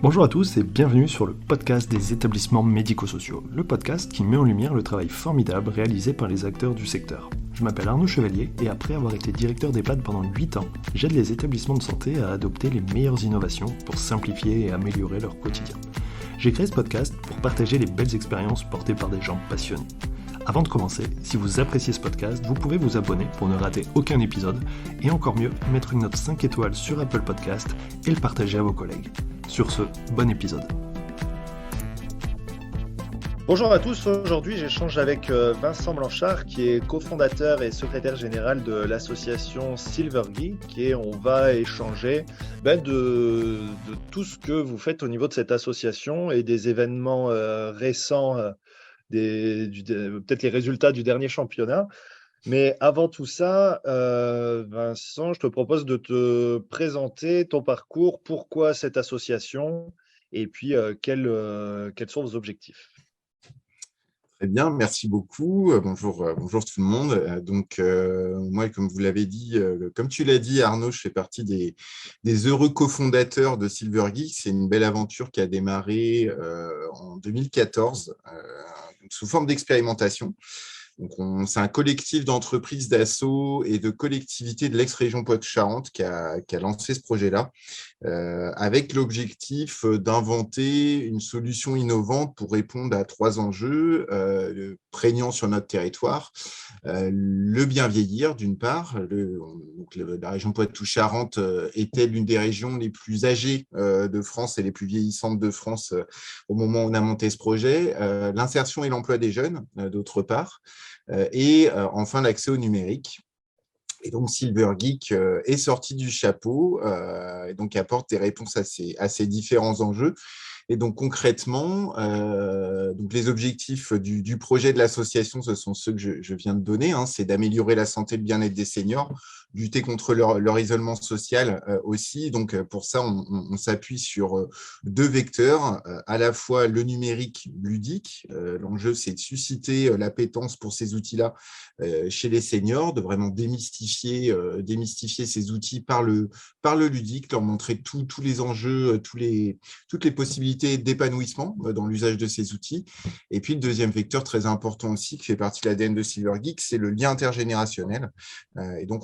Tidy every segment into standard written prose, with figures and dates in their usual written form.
Bonjour à tous et bienvenue sur le podcast des établissements médico-sociaux, le podcast qui met en lumière le travail formidable réalisé par les acteurs du secteur. Je m'appelle Arnaud Chevalier et après avoir été directeur d'EHPAD pendant 8 ans, j'aide les établissements de santé à adopter les meilleures innovations pour simplifier et améliorer leur quotidien. J'ai créé ce podcast pour partager les belles expériences portées par des gens passionnés. Avant de commencer, si vous appréciez ce podcast, vous pouvez vous abonner pour ne rater aucun épisode et encore mieux, mettre une note 5 étoiles sur Apple Podcast et le partager à vos collègues. Sur ce, bon épisode. Bonjour à tous, aujourd'hui j'échange avec Vincent Blanchard qui est cofondateur et secrétaire général de l'association Silver Geek et on va échanger de tout ce que vous faites au niveau de cette association et des événements récents, peut-être les résultats du dernier championnat. Mais avant tout ça, Vincent, je te propose de te présenter ton parcours, pourquoi cette association et puis quels sont vos objectifs. Très bien, merci beaucoup. Bonjour tout le monde. Moi, comme vous l'avez dit, comme tu l'as dit, Arnaud, je fais partie des heureux cofondateurs de Silver Geek. C'est une belle aventure qui a démarré en 2014 sous forme d'expérimentation. C'est un collectif d'entreprises, d'assos et de collectivités de l'ex-région Poitou-Charentes qui a lancé ce projet-là, avec l'objectif d'inventer une solution innovante pour répondre à 3 enjeux prégnants sur notre territoire. Le bien vieillir, d'une part. La région Poitou-Charentes était l'une des régions les plus âgées de France et les plus vieillissantes de France au moment où on a monté ce projet. L'insertion et l'emploi des jeunes, d'autre part. Et enfin, l'accès au numérique. Et donc, Silver Geek est sorti du chapeau et donc apporte des réponses à ces différents enjeux. Et donc, concrètement, les objectifs du projet de l'association, ce sont ceux que je viens de donner. C'est d'améliorer la santé et le bien-être des seniors, lutter contre leur isolement social aussi. Donc, pour ça, on s'appuie sur 2 vecteurs, à la fois le numérique ludique. L'enjeu, c'est de susciter l'appétence pour ces outils-là chez les seniors, de vraiment démystifier ces outils par le ludique, leur montrer tous les enjeux, toutes les possibilités d'épanouissement dans l'usage de ces outils. Et puis, le deuxième vecteur très important aussi, qui fait partie de l'ADN de Silver Geek, c'est le lien intergénérationnel. Et donc,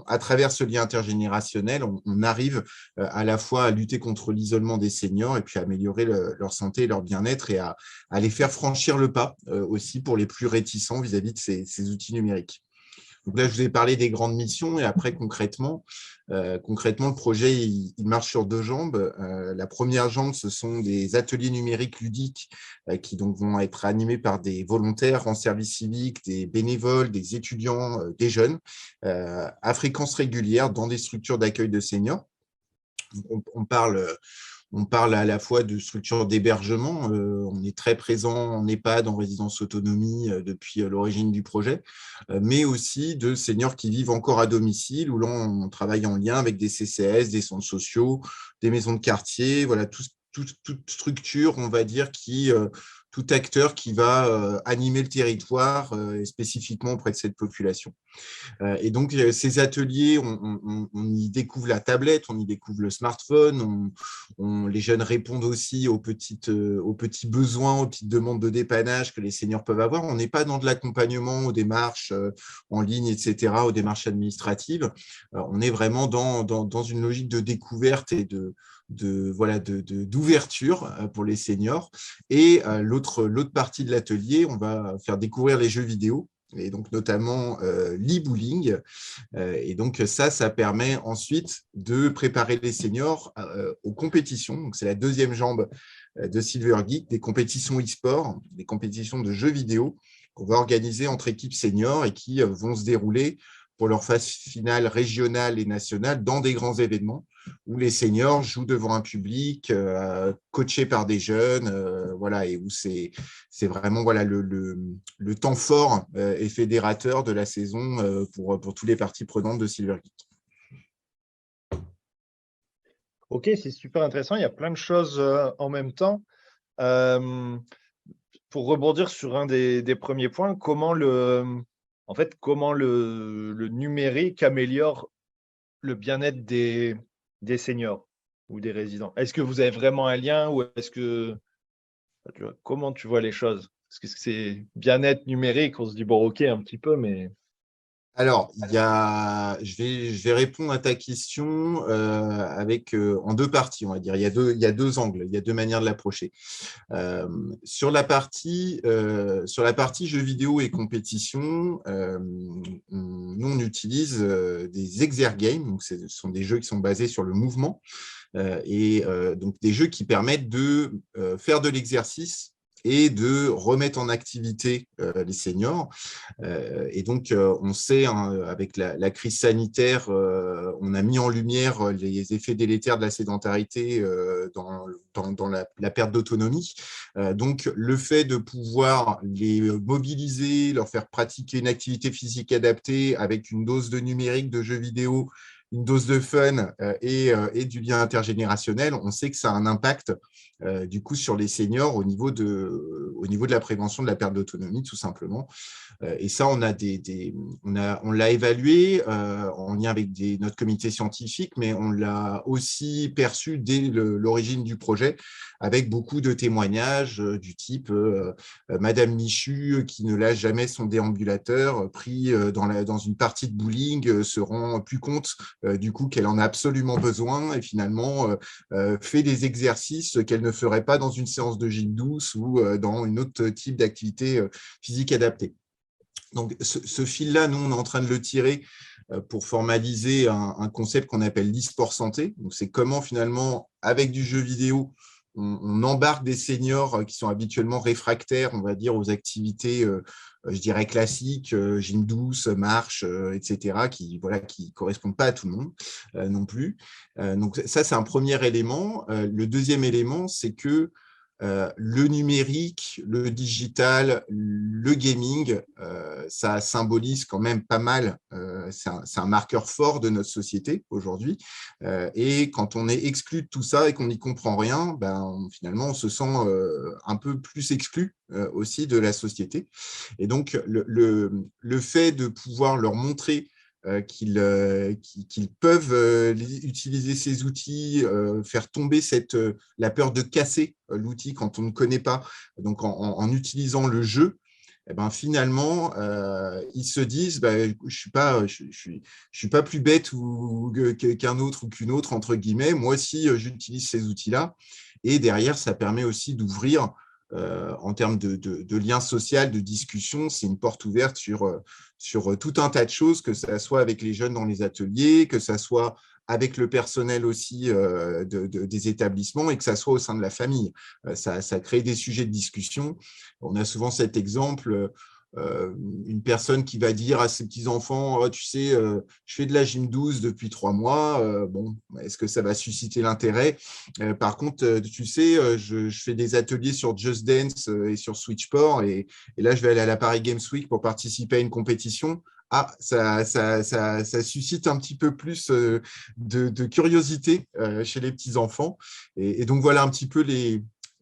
à travers ce lien intergénérationnel, on arrive à la fois à lutter contre l'isolement des seniors et puis à améliorer leur santé et leur bien-être et à les faire franchir le pas aussi pour les plus réticents vis-à-vis de ces outils numériques. Donc là, je vous ai parlé des grandes missions et après, concrètement, le projet, il marche sur 2 jambes. La première jambe, ce sont des ateliers numériques ludiques qui donc vont être animés par des volontaires en service civique, des bénévoles, des étudiants, des jeunes, à fréquence régulière dans des structures d'accueil de seniors. On parle à la fois de structures d'hébergement. On est très présent en EHPAD, en résidence autonomie depuis l'origine du projet, mais aussi de seniors qui vivent encore à domicile, où l'on travaille en lien avec des CCAS, des centres sociaux, des maisons de quartier, voilà, toute structure, on va dire, tout acteur qui va animer le territoire spécifiquement auprès de cette population. Et donc, ces ateliers, on y découvre la tablette, on y découvre le smartphone, les jeunes répondent aussi aux petits besoins, aux petites demandes de dépannage que les seniors peuvent avoir. On n'est pas dans de l'accompagnement aux démarches en ligne, etc., aux démarches administratives. On est vraiment dans une logique de découverte et d'ouverture pour les seniors. Et l'autre partie de l'atelier, on va faire découvrir les jeux vidéo, et donc notamment l'e-bowling. Et donc ça permet ensuite de préparer les seniors aux compétitions. Donc c'est la deuxième jambe de Silver Geek, des compétitions e-sport, des compétitions de jeux vidéo qu'on va organiser entre équipes seniors et qui vont se dérouler pour leur phase finale régionale et nationale dans des grands événements où les seniors jouent devant un public coachés par des jeunes, voilà, et où c'est vraiment voilà, le temps fort et fédérateur de la saison pour tous les parties prenantes de Silver Geek. Ok, c'est super intéressant. Il y a plein de choses en même temps. Pour rebondir sur un des premiers points, comment le numérique améliore le bien-être des seniors? ou des résidents? Est-ce que vous avez vraiment un lien ou est-ce que comment tu vois les choses? Est-ce que c'est bien-être numérique? On se dit bon, ok, un petit peu, mais Alors, je vais répondre à ta question en deux parties, on va dire. Il y a deux angles, il y a deux manières de l'approcher. Euh, sur la partie jeux vidéo et compétition, nous, on utilise des exergames, donc ce sont des jeux qui sont basés sur le mouvement, donc des jeux qui permettent de faire de l'exercice et de remettre en activité les seniors. Et donc, on sait, hein, avec la crise sanitaire, on a mis en lumière les effets délétères de la sédentarité dans la perte d'autonomie. Donc, le fait de pouvoir les mobiliser, leur faire pratiquer une activité physique adaptée avec une dose de numérique, de jeux vidéo, une dose de fun et du lien intergénérationnel, on sait que ça a un impact du coup sur les seniors au niveau de la prévention de la perte d'autonomie, tout simplement. Et ça, on l'a évalué en lien avec notre comité scientifique, mais on l'a aussi perçu dès l'origine du projet, avec beaucoup de témoignages du type Madame Michu qui ne lâche jamais son déambulateur, pris dans une partie de bowling, se rend plus compte du coup qu'elle en a absolument besoin et finalement fait des exercices qu'elle ne ferait pas dans une séance de gym douce ou dans une autre type d'activité physique adaptée. Donc, ce fil-là, nous, on est en train de le tirer pour formaliser un concept qu'on appelle l'e-sport santé. Donc, c'est comment, finalement, avec du jeu vidéo, on embarque des seniors qui sont habituellement réfractaires, on va dire, aux activités, je dirais, classiques, gym douce, marche, etc., qui ne correspondent pas à tout le monde non plus. Donc, ça, c'est un premier élément. Le deuxième élément, c'est que le numérique, le digital, le gaming, ça symbolise quand même pas mal, c'est un marqueur fort de notre société aujourd'hui. Et quand on est exclu de tout ça et qu'on n'y comprend rien, finalement, on se sent un peu plus exclu aussi de la société. Et donc, le fait de pouvoir leur montrer qu'ils peuvent utiliser ces outils, faire tomber la peur de casser l'outil quand on ne connaît pas, donc en utilisant le jeu, eh ben, finalement, ils se disent je suis pas plus bête qu'un autre ou qu'une autre, entre guillemets. Moi aussi, j'utilise ces outils-là. Et derrière, ça permet aussi d'ouvrir en termes de lien social, de discussion, c'est une porte ouverte sur tout un tas de choses, que ça soit avec les jeunes dans les ateliers, que ça soit avec le personnel aussi des établissements et que ça soit au sein de la famille. Ça crée des sujets de discussion. On a souvent cet exemple, une personne qui va dire à ses petits-enfants, oh, tu sais, je fais de la gym 12 depuis 3 mois, bon, est-ce que ça va susciter l'intérêt? Par contre, tu sais, je fais des ateliers sur Just Dance et sur Switchport et là, je vais aller à la Paris Games Week pour participer à une compétition. Ah, ça suscite un petit peu plus de curiosité chez les petits-enfants. Et donc, voilà un petit peu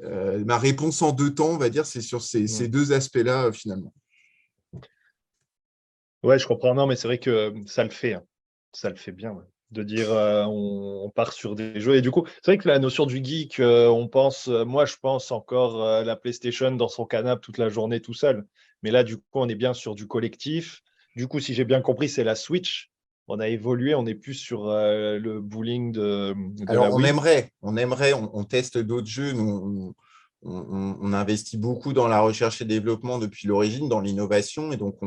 ma réponse en deux temps, on va dire, c'est sur ces deux aspects-là, finalement. Ouais, je comprends. Non, mais c'est vrai que ça le fait, hein. Ça le fait bien, ouais. De dire on part sur des jeux. Et du coup, c'est vrai que la notion du geek, moi je pense encore à la PlayStation dans son canapé toute la journée tout seul. Mais là, du coup, on est bien sur du collectif. Du coup, si j'ai bien compris, c'est la Switch. On a évolué, on n'est plus sur le bowling de Alors, la Wii. on teste d'autres jeux. On investit beaucoup dans la recherche et développement depuis l'origine, dans l'innovation. Et donc,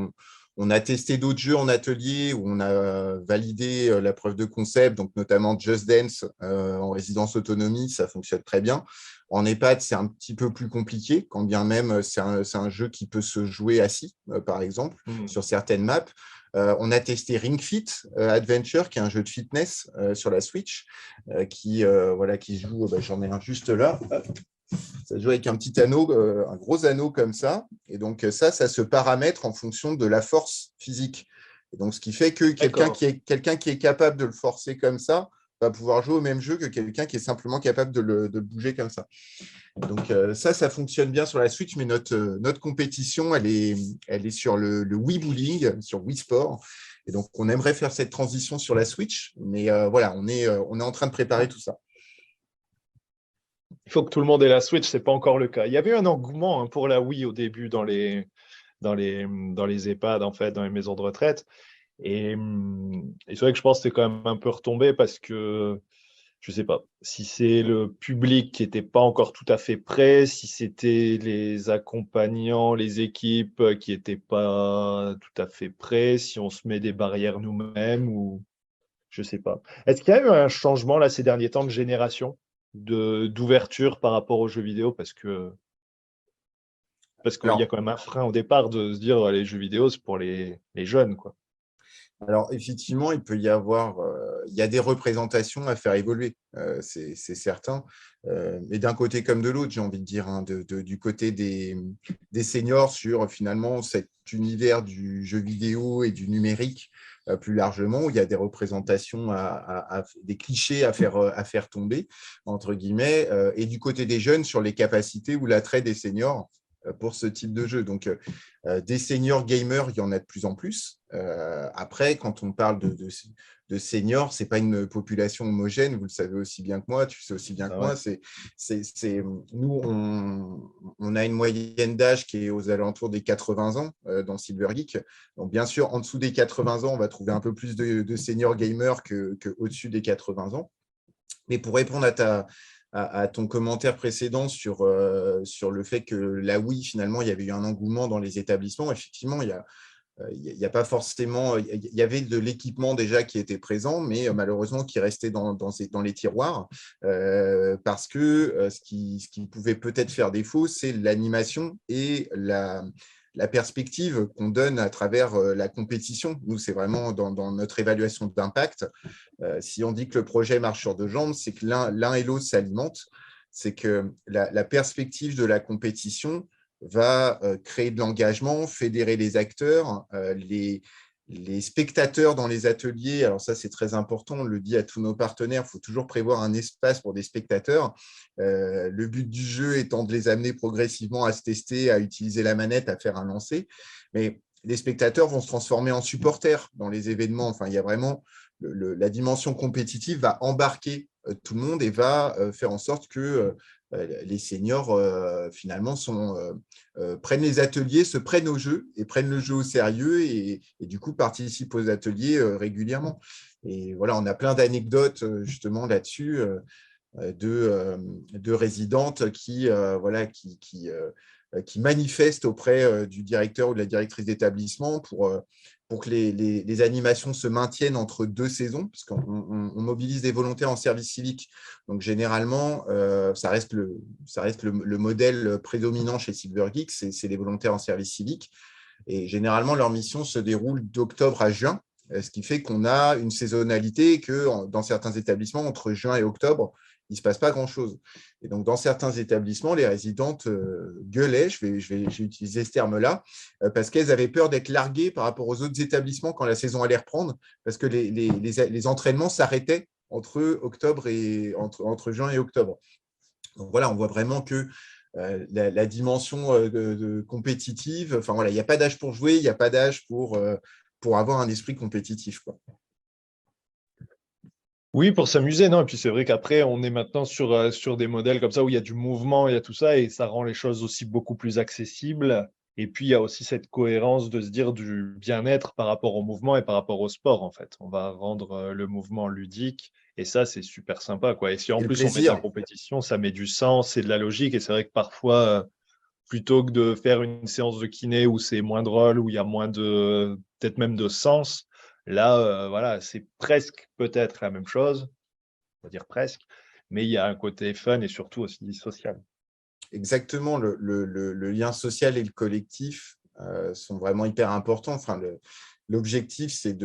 on a testé d'autres jeux en atelier où on a validé la preuve de concept, donc notamment Just Dance en résidence autonomie, ça fonctionne très bien. En EHPAD, c'est un petit peu plus compliqué, quand bien même c'est un jeu qui peut se jouer assis, par exemple, sur certaines maps. On a testé Ring Fit Adventure, qui est un jeu de fitness sur la Switch, qui se joue, j'en ai un juste là. Ça se joue avec un petit anneau, un gros anneau comme ça. Et donc, ça se paramètre en fonction de la force physique. Et donc, ce qui fait que quelqu'un qui est capable de le forcer comme ça va pouvoir jouer au même jeu que quelqu'un qui est simplement capable de le bouger comme ça. Donc, ça fonctionne bien sur la Switch, mais notre compétition, elle est sur le Wii Bowling, sur Wii Sport. Et donc, on aimerait faire cette transition sur la Switch, mais voilà, on est en train de préparer tout ça. Il faut que tout le monde ait la Switch, c'est pas encore le cas. Il y avait un engouement pour la Wii au début dans les EHPAD, en fait, dans les maisons de retraite. Et c'est vrai que je pense que c'est quand même un peu retombé parce que je sais pas si c'est le public qui n'était pas encore tout à fait prêt, si c'était les accompagnants, les équipes qui n'étaient pas tout à fait prêts, si on se met des barrières nous-mêmes ou je sais pas. Est-ce qu'il y a eu un changement là ces derniers temps de génération d'ouverture par rapport aux jeux vidéo parce qu'il y a Alors, quand même un frein au départ de se dire les jeux vidéo c'est pour les jeunes quoi. Alors, effectivement, il peut y avoir, il y a des représentations à faire évoluer, c'est certain. Mais d'un côté comme de l'autre, j'ai envie de dire, hein, du côté des seniors sur finalement cet univers du jeu vidéo et du numérique plus largement, où il y a des représentations, des clichés à faire tomber, entre guillemets, et du côté des jeunes sur les capacités ou l'attrait des seniors pour ce type de jeu. Donc, des seniors gamers, il y en a de plus en plus. Après, quand on parle de seniors, ce n'est pas une population homogène, vous le savez aussi bien que moi, tu sais aussi bien que moi. Nous, on a une moyenne d'âge qui est aux alentours des 80 ans dans Silver Geek. Donc, bien sûr, en dessous des 80 ans, on va trouver un peu plus de seniors gamers qu'au-dessus des 80 ans. Mais pour répondre à ton commentaire précédent sur le fait que la Wii, finalement, il y avait eu un engouement dans les établissements. Effectivement, il y a pas forcément… Il y avait de l'équipement déjà qui était présent, mais malheureusement qui restait dans les tiroirs parce que ce qui pouvait peut-être faire défaut, c'est l'animation et la perspective qu'on donne à travers la compétition. Nous, c'est vraiment dans notre évaluation d'impact. Si on dit que le projet marche sur deux jambes, c'est que l'un et l'autre s'alimentent. C'est que la perspective de la compétition va créer de l'engagement, fédérer les acteurs, les spectateurs dans les ateliers. Alors ça, c'est très important, on le dit à tous nos partenaires, il faut toujours prévoir un espace pour des spectateurs. Le but du jeu étant de les amener progressivement à se tester, à utiliser la manette, à faire un lancer. Mais les spectateurs vont se transformer en supporters dans les événements. Enfin, il y a vraiment la dimension compétitive va embarquer tout le monde et va faire en sorte que les seniors, finalement, prennent les ateliers, se prennent au jeu et prennent le jeu au sérieux et du coup, participent aux ateliers régulièrement. Et voilà, on a plein d'anecdotes justement là-dessus de résidentes qui manifestent auprès du directeur ou de la directrice d'établissement pour que les animations se maintiennent entre deux saisons, parce qu'on mobilise des volontaires en service civique. Donc, généralement, ça reste le modèle prédominant chez Silver Geek, c'est les volontaires en service civique. Et généralement, leur mission se déroule d'octobre à juin, ce qui fait qu'on a une saisonnalité que dans certains établissements, entre juin et octobre, il ne se passe pas grand-chose. Et donc, dans certains établissements, les résidentes gueulaient, j'ai utilisé ce terme-là, parce qu'elles avaient peur d'être larguées par rapport aux autres établissements quand la saison allait reprendre, parce que les entraînements s'arrêtaient entre juin et octobre. Donc voilà, on voit vraiment que la dimension compétitive, enfin voilà, il n'y a pas d'âge pour jouer, il n'y a pas d'âge pour avoir un esprit compétitif, quoi. Oui, pour s'amuser, non. Et puis c'est vrai qu'après, on est maintenant sur des modèles comme ça où il y a du mouvement, il y a tout ça, et ça rend les choses aussi beaucoup plus accessibles. Et puis, il y a aussi cette cohérence de se dire du bien-être par rapport au mouvement et par rapport au sport, en fait. On va rendre le mouvement ludique, et ça, c'est super sympa, quoi. Et si en Et le plus on met de la plaisir. compétition, ça met du sens et de la logique. Et c'est vrai que parfois, plutôt que de faire une séance de kiné où c'est moins drôle, où il y a moins peut-être même de sens, là, voilà, c'est presque peut-être la même chose, on va dire presque, mais il y a un côté fun et surtout aussi social. Exactement, le lien social et le collectif sont vraiment hyper importants. Enfin, l'objectif, c'est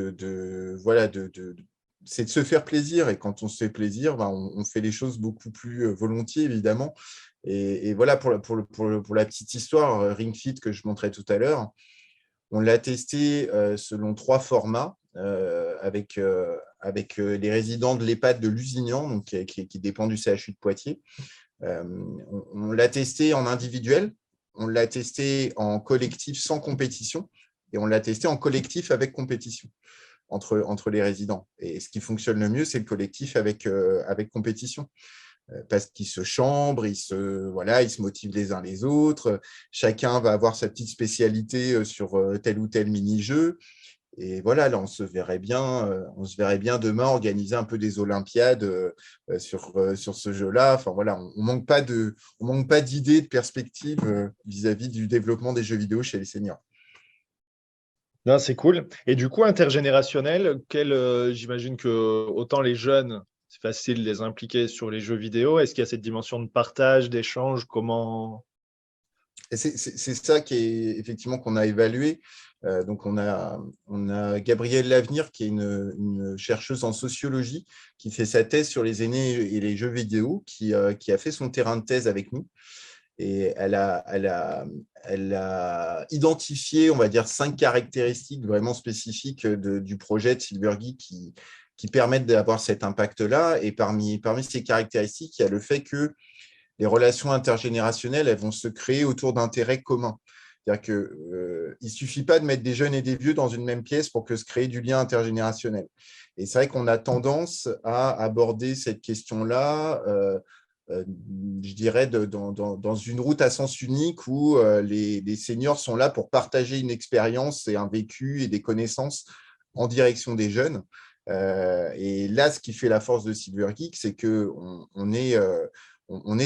c'est de se faire plaisir. Et quand on se fait plaisir, ben, on fait les choses beaucoup plus volontiers, évidemment. Et voilà, pour la petite histoire, Ring Fit que je montrais tout à l'heure, on l'a testé selon 3 formats avec les résidents de l'EHPAD de Lusignan, donc, qui dépend du CHU de Poitiers. On l'a testé en individuel, on l'a testé en collectif sans compétition et on l'a testé en collectif avec compétition entre les résidents. Et ce qui fonctionne le mieux, c'est le collectif avec compétition. parce qu'ils se chambrent, voilà, ils se motivent les uns les autres. Chacun va avoir sa petite spécialité sur tel ou tel mini-jeu. Et voilà, là, on se verrait bien demain organiser un peu des Olympiades sur ce jeu-là. Enfin, voilà, on manque pas d'idées, de perspectives vis-à-vis du développement des jeux vidéo chez les seniors. Non, c'est cool. Et du coup, intergénérationnel, j'imagine que autant les jeunes, c'est facile de les impliquer sur les jeux vidéo. Est-ce qu'il y a cette dimension de partage, d'échange? Comment? Et c'est ça effectivement qu'on a évalué. Donc, on a Gabrielle Lavenir, qui est une chercheuse en sociologie, qui fait sa thèse sur les aînés et les jeux vidéo, qui a fait son terrain de thèse avec nous. Et elle a identifié, on va dire, 5 caractéristiques vraiment spécifiques du projet de Silvergeek qui permettent d'avoir cet impact-là. Et parmi ces caractéristiques, il y a le fait que les relations intergénérationnelles, elles vont se créer autour d'intérêts communs. C'est-à-dire qu'il ne suffit pas de mettre des jeunes et des vieux dans une même pièce pour que se crée du lien intergénérationnel. Et c'est vrai qu'on a tendance à aborder cette question-là, je dirais, dans une route à sens unique où les seniors sont là pour partager une expérience et un vécu et des connaissances en direction des jeunes. Et là, ce qui fait la force de Silvergeek, c'est qu'on est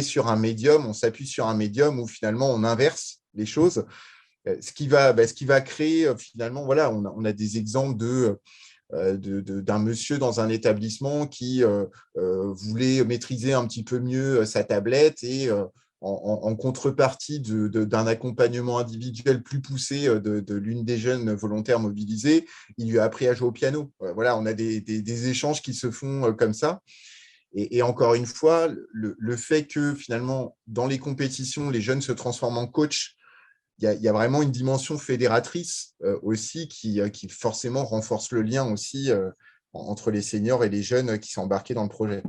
sur un médium, on s'appuie sur un médium où finalement on inverse les choses, ce qui va créer finalement, voilà, on a des exemples d'un monsieur dans un établissement qui voulait maîtriser un petit peu mieux sa tablette et en contrepartie d'un accompagnement individuel plus poussé de l'une des jeunes volontaires mobilisées, il lui a appris à jouer au piano. Voilà, on a des échanges qui se font comme ça. Et encore une fois, le fait que finalement, dans les compétitions, les jeunes se transforment en coach, il y a vraiment une dimension fédératrice aussi qui forcément renforce le lien aussi entre les seniors et les jeunes qui sont embarqués dans le projet.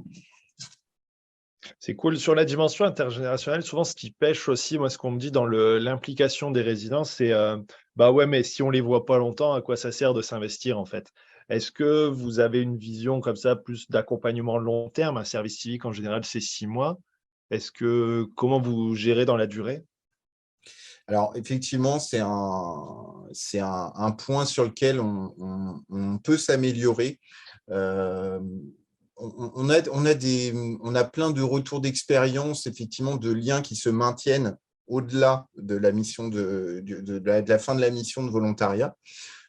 C'est cool. Sur la dimension intergénérationnelle, souvent, ce qui pêche aussi, moi, ce qu'on me dit dans l'implication des résidents, c'est bah ouais, mais si on les voit pas longtemps, à quoi ça sert de s'investir, en fait? Est-ce que vous avez une vision comme ça, plus d'accompagnement long terme? Un service civique, en général, c'est 6 mois. Comment vous gérez dans la durée? Alors, effectivement, c'est un point sur lequel on peut s'améliorer. On a plein de retours d'expérience, effectivement, de liens qui se maintiennent au-delà de la mission de la fin de la mission de volontariat.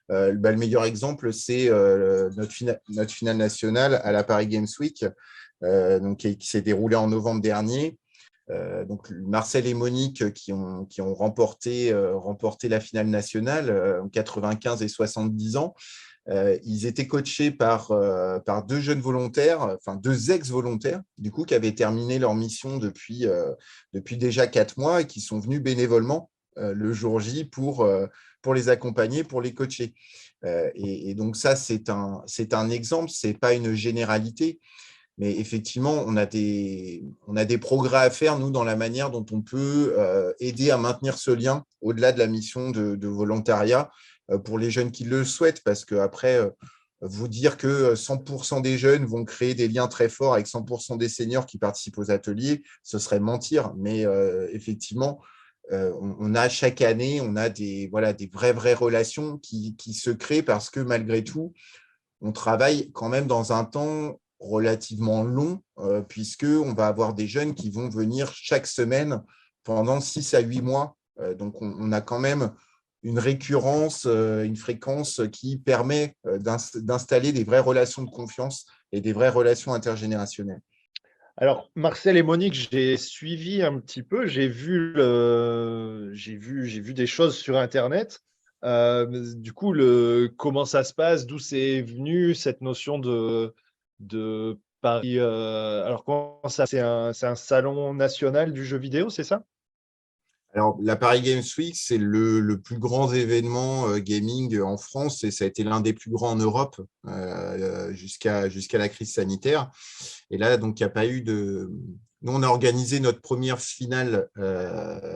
Le meilleur exemple, c'est notre finale nationale à la Paris Games Week, donc, qui s'est déroulée en novembre dernier. Donc Marcel et Monique qui ont remporté la finale nationale en 95 et 70 ans. Ils étaient coachés par 2 jeunes volontaires, enfin 2 ex-volontaires, du coup, qui avaient terminé leur mission depuis déjà 4 mois et qui sont venus bénévolement le jour J pour les accompagner, pour les coacher. Et donc ça, c'est un exemple, ce n'est pas une généralité. Mais effectivement, on a des progrès à faire, nous, dans la manière dont on peut aider à maintenir ce lien au-delà de la mission de volontariat pour les jeunes qui le souhaitent. Parce qu'après, vous dire que 100% des jeunes vont créer des liens très forts avec 100% des seniors qui participent aux ateliers, ce serait mentir. Mais effectivement, on a chaque année, on a des vraies relations qui se créent parce que malgré tout, on travaille quand même dans un temps relativement long, puisqu'on va avoir des jeunes qui vont venir chaque semaine pendant 6 à 8 mois. Donc, on a quand même une récurrence, une fréquence qui permet d'installer des vraies relations de confiance et des vraies relations intergénérationnelles. Alors, Marcel et Monique, j'ai suivi un petit peu, j'ai vu des choses sur Internet. Du coup, comment ça se passe, d'où c'est venu cette notion de Paris. Alors, comment ça, c'est un salon national du jeu vidéo, c'est ça? Alors, la Paris Games Week, c'est le plus grand événement gaming en France et ça a été l'un des plus grands en Europe jusqu'à la crise sanitaire. Et là, donc, il n'y a pas eu de… Nous, on a organisé notre première finale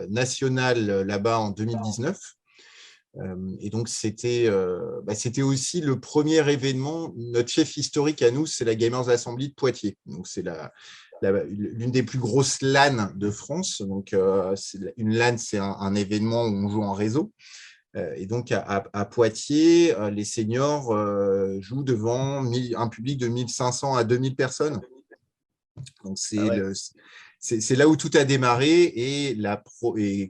nationale là-bas en 2019. Et donc, c'était aussi le premier événement. Notre chef historique à nous, c'est la Gamers Assembly de Poitiers. Donc, c'est l'une des plus grosses LAN de France. Donc, une LAN, c'est un événement où on joue en réseau. Et donc, à Poitiers, les seniors jouent devant un public de 1500 à 2000 personnes. Donc, Ah ouais. c'est là où tout a démarré. Et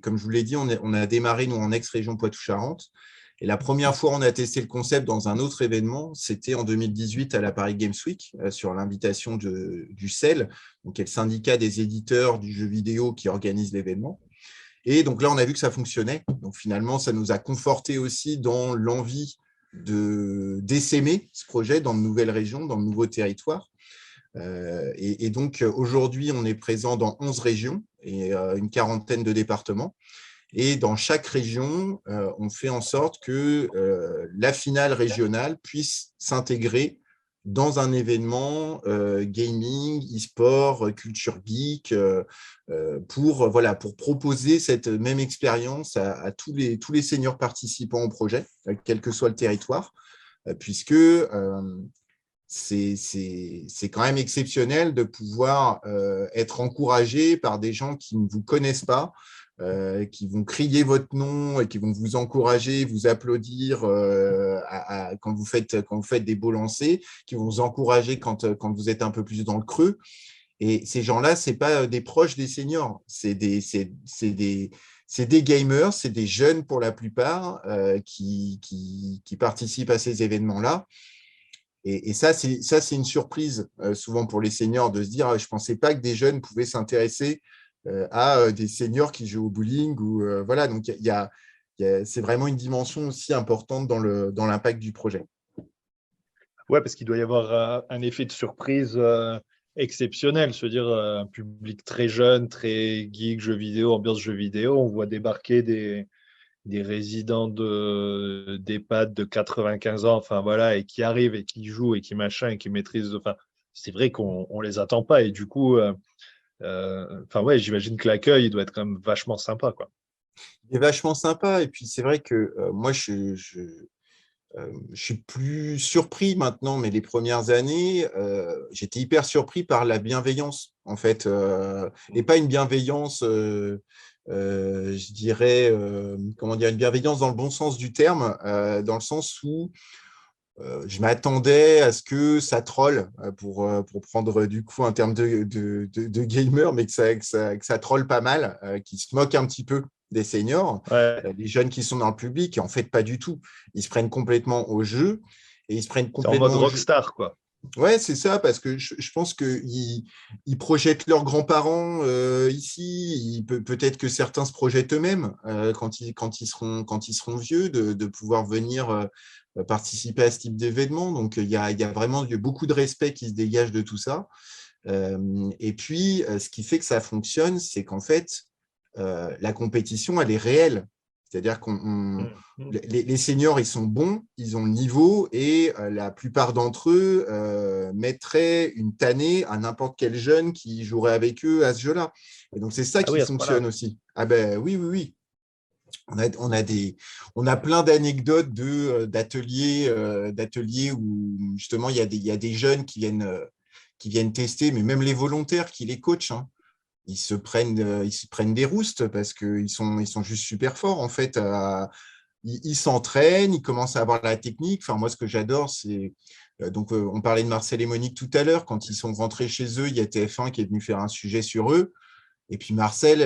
comme je vous l'ai dit, on a démarré, nous, en ex-région Poitou-Charentes. Et la première fois, on a testé le concept dans un autre événement. C'était en 2018 à la Paris Games Week, sur l'invitation du CEL, donc, qui est le syndicat des éditeurs du jeu vidéo qui organise l'événement. Et donc là, on a vu que ça fonctionnait. Donc finalement, ça nous a conforté aussi dans l'envie d'essaimer ce projet dans de nouvelles régions, dans de nouveaux territoires. Et donc aujourd'hui, on est présent dans 11 régions et une quarantaine de départements. Et dans chaque région, on fait en sorte que la finale régionale puisse s'intégrer dans un événement gaming, e-sport, culture geek, pour proposer cette même expérience à tous les seniors participants au projet, quel que soit le territoire, puisque c'est quand même exceptionnel de pouvoir être encouragé par des gens qui ne vous connaissent pas, qui vont crier votre nom et qui vont vous encourager, vous applaudir quand vous faites des beaux lancers, qui vont vous encourager quand vous êtes un peu plus dans le creux. Et ces gens-là, ce n'est pas des proches des seniors, c'est des gamers, c'est des jeunes pour la plupart qui participent à ces événements-là. Et ça, c'est une surprise souvent pour les seniors de se dire je ne pensais pas que des jeunes pouvaient s'intéresser à des seniors qui jouent au bowling. Voilà, donc c'est vraiment une dimension aussi importante dans l'impact du projet. Ouais, parce qu'il doit y avoir un effet de surprise exceptionnel. Se dire un public très jeune, très geek, jeux vidéo, ambiance jeux vidéo, on voit débarquer des résidents d'EHPAD de 95 ans, enfin voilà, et qui arrivent et qui jouent et qui machin et qui maîtrisent. Enfin, c'est vrai qu'on les attend pas et du coup, enfin ouais, j'imagine que l'accueil il doit être quand même vachement sympa, quoi. Il est vachement sympa et puis c'est vrai que moi je suis plus surpris maintenant, mais les premières années, j'étais hyper surpris par la bienveillance, en fait, et pas une bienveillance, je dirais, comment dire, une bienveillance dans le bon sens du terme, dans le sens où je m'attendais à ce que ça troll, pour prendre du coup un terme de gamer, mais que ça troll pas mal, qui se moque un petit peu des seniors, Ouais, les jeunes qui sont dans le public, et en fait, pas du tout. Ils se prennent complètement au jeu, et ils se prennent c'est en mode complètement au jeu. rockstar, quoi. Ouais, c'est ça, parce que je pense qu'ils projettent leurs grands-parents ici. Peut-être que certains se projettent eux-mêmes quand ils seront vieux, de pouvoir venir participer à ce type d'événement. Donc, il y a vraiment beaucoup de respect qui se dégage de tout ça. Et puis, ce qui fait que ça fonctionne, c'est qu'en fait, la compétition, elle est réelle. C'est-à-dire les seniors, ils sont bons, ils ont le niveau et la plupart d'entre eux mettraient une tannée à n'importe quel jeune qui jouerait avec eux à ce jeu-là. Et donc, c'est ça Ah qui oui, à ce point-là. fonctionne aussi. Ah ben oui, oui, oui. On a plein d'anecdotes d'ateliers où justement il y a des jeunes qui viennent tester, mais même les volontaires qui les coachent, hein, ils se prennent des roustes parce qu'ils sont juste super forts en fait. Ils s'entraînent, ils commencent à avoir la technique. Enfin, moi, ce que j'adore, c'est donc on parlait de Marcel et Monique tout à l'heure. Quand ils sont rentrés chez eux, il y a TF1 qui est venu faire un sujet sur eux. Et puis Marcel,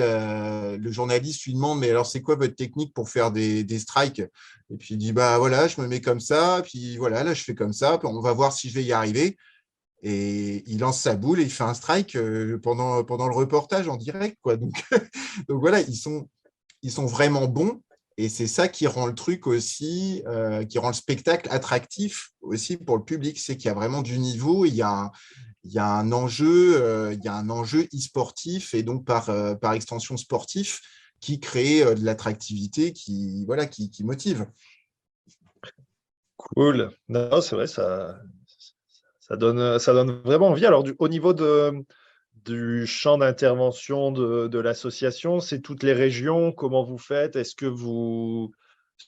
le journaliste lui demande, mais alors c'est quoi votre technique pour faire des strikes? Et puis il dit, bah voilà, je me mets comme ça, puis voilà, là je fais comme ça, puis on va voir si je vais y arriver. Et il lance sa boule et il fait un strike pendant le reportage en direct, quoi. Donc, donc voilà, ils sont vraiment bons. Et c'est ça qui rend le truc aussi, qui rend le spectacle attractif aussi pour le public. C'est qu'il y a vraiment du niveau, il y a un enjeu, e-sportif et donc par extension sportif qui crée de l'attractivité qui motive. Cool. Non, c'est vrai, ça donne vraiment envie. Alors, au niveau du champ d'intervention de l'association, c'est toutes les régions. Comment vous faites? Est-ce que vous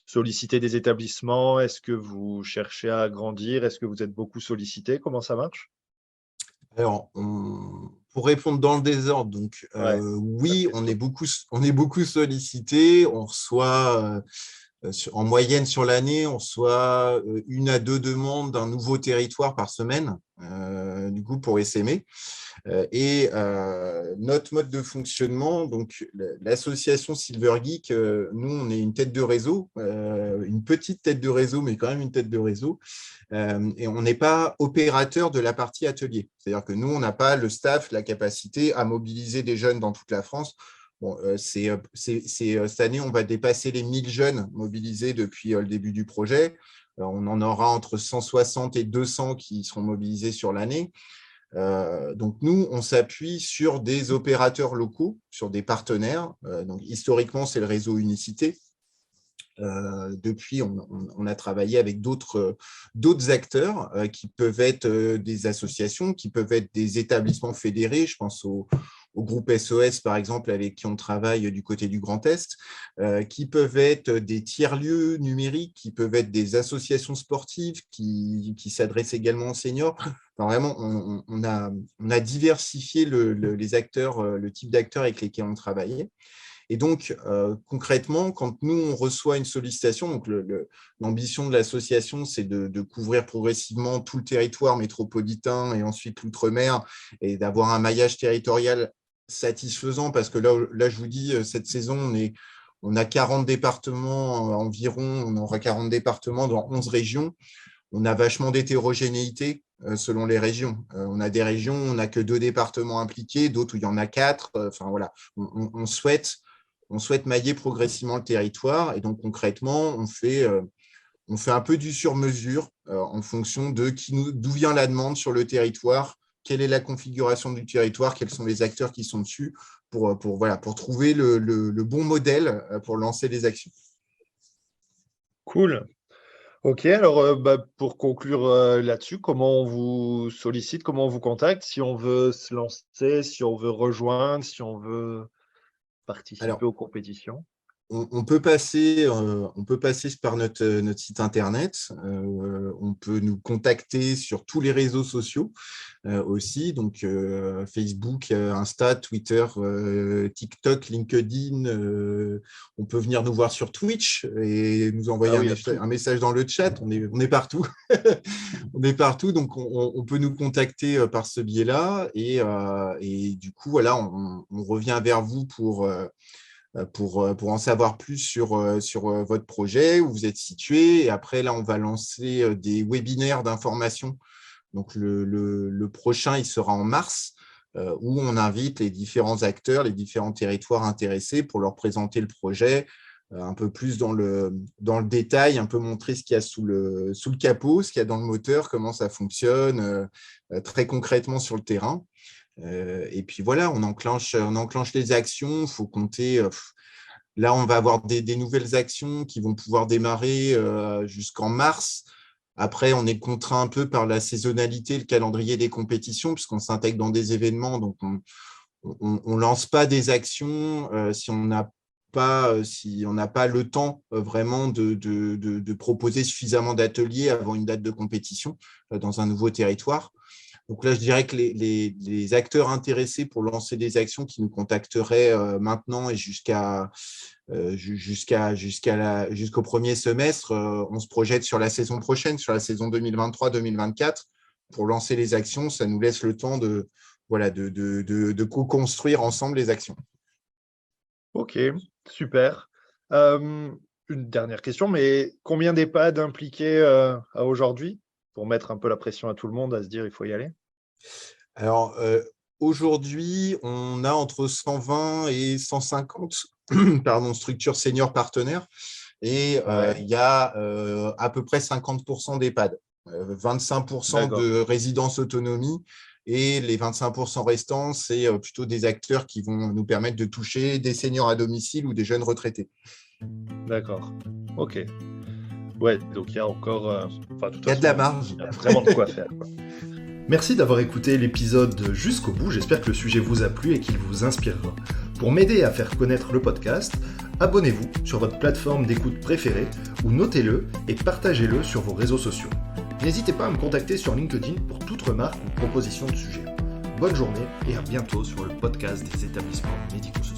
sollicitez des établissements? Est-ce que vous cherchez à agrandir? Est-ce que vous êtes beaucoup sollicité? Comment ça marche? Alors, pour répondre dans le désordre, donc oui, on est beaucoup sollicité. On reçoit en moyenne sur l'année, on reçoit 1 à 2 demandes d'un nouveau territoire par semaine, du coup pour essaimer. Et notre mode de fonctionnement, donc l'association Silver Geek, nous, on est une tête de réseau, une petite tête de réseau, mais quand même une tête de réseau. Et on n'est pas opérateur de la partie atelier. C'est-à-dire que nous, on n'a pas le staff, la capacité à mobiliser des jeunes dans toute la France. Bon, cette année, on va dépasser les 1000 jeunes mobilisés depuis le début du projet. On en aura entre 160 et 200 qui seront mobilisés sur l'année. Donc, nous, on s'appuie sur des opérateurs locaux, sur des partenaires. Donc, historiquement, c'est le réseau Unicité. Depuis, on a travaillé avec d'autres acteurs qui peuvent être des associations, qui peuvent être des établissements fédérés. Je pense au groupe SOS, par exemple, avec qui on travaille du côté du Grand Est, qui peuvent être des tiers-lieux numériques, qui peuvent être des associations sportives qui s'adressent également aux seniors. Enfin, vraiment, on a diversifié les acteurs, le type d'acteurs avec lesquels on travaillait. Et donc, concrètement, quand nous, on reçoit une sollicitation, donc l'ambition de l'association, c'est de couvrir progressivement tout le territoire métropolitain et ensuite l'outre-mer et d'avoir un maillage territorial satisfaisant parce que là, je vous dis, cette saison, on a 40 départements environ, on aura 40 départements dans 11 régions. On a vachement d'hétérogénéité selon les régions. On a des régions où on n'a que 2 départements impliqués, d'autres où il y en a 4. Enfin, voilà, on souhaite mailler progressivement le territoire. Et donc, concrètement, on fait un peu du sur-mesure en fonction de d'où vient la demande sur le territoire, quelle est la configuration du territoire, quels sont les acteurs qui sont dessus pour trouver le bon modèle pour lancer les actions. Cool. Ok, alors pour conclure là-dessus, comment on vous sollicite, comment on vous contacte, si on veut se lancer, si on veut rejoindre, si on veut participer aux compétitions? On peut passer par notre site internet. On peut nous contacter sur tous les réseaux sociaux aussi, donc Facebook, Insta, Twitter, TikTok, LinkedIn. On peut venir nous voir sur Twitch et nous envoyer un message dans le chat. On est partout. On est partout, donc on peut nous contacter par ce biais-là. Et du coup, voilà, on revient vers vous pour en savoir plus sur votre projet, où vous êtes situé. Et après, là, on va lancer des webinaires d'information. Donc, le prochain, il sera en mars, où on invite les différents acteurs, les différents territoires intéressés pour leur présenter le projet un peu plus dans le détail, un peu montrer ce qu'il y a sous le capot, ce qu'il y a dans le moteur, comment ça fonctionne très concrètement sur le terrain. Et puis voilà, on enclenche les actions. Il faut compter. Là, on va avoir des nouvelles actions qui vont pouvoir démarrer jusqu'en mars. Après, on est contraint un peu par la saisonnalité, le calendrier des compétitions, puisqu'on s'intègre dans des événements. Donc, on lance pas des actions si on n'a pas le temps vraiment de proposer suffisamment d'ateliers avant une date de compétition dans un nouveau territoire. Donc là, je dirais que les acteurs intéressés pour lancer des actions qui nous contacteraient maintenant et jusqu'au premier semestre, on se projette sur la saison prochaine, sur la saison 2023-2024. Pour lancer les actions, ça nous laisse le temps de co-construire ensemble les actions. Ok, super. Une dernière question, mais combien d'EHPAD impliqués à aujourd'hui pour mettre un peu la pression à tout le monde à se dire il faut y aller? Alors, aujourd'hui, on a entre 120 et 150 structures seniors partenaires et il y a à peu près 50% d'EHPAD, 25% de résidences autonomie et les 25% restants, c'est plutôt des acteurs qui vont nous permettre de toucher des seniors à domicile ou des jeunes retraités. D'accord, ok. Ouais, donc il y a encore… il y a de la marge. Il y a vraiment de quoi faire, quoi. Merci d'avoir écouté l'épisode jusqu'au bout, j'espère que le sujet vous a plu et qu'il vous inspirera. Pour m'aider à faire connaître le podcast, abonnez-vous sur votre plateforme d'écoute préférée ou notez-le et partagez-le sur vos réseaux sociaux. N'hésitez pas à me contacter sur LinkedIn pour toute remarque ou proposition de sujet. bonne journée et à bientôt sur le podcast des établissements médico-sociaux.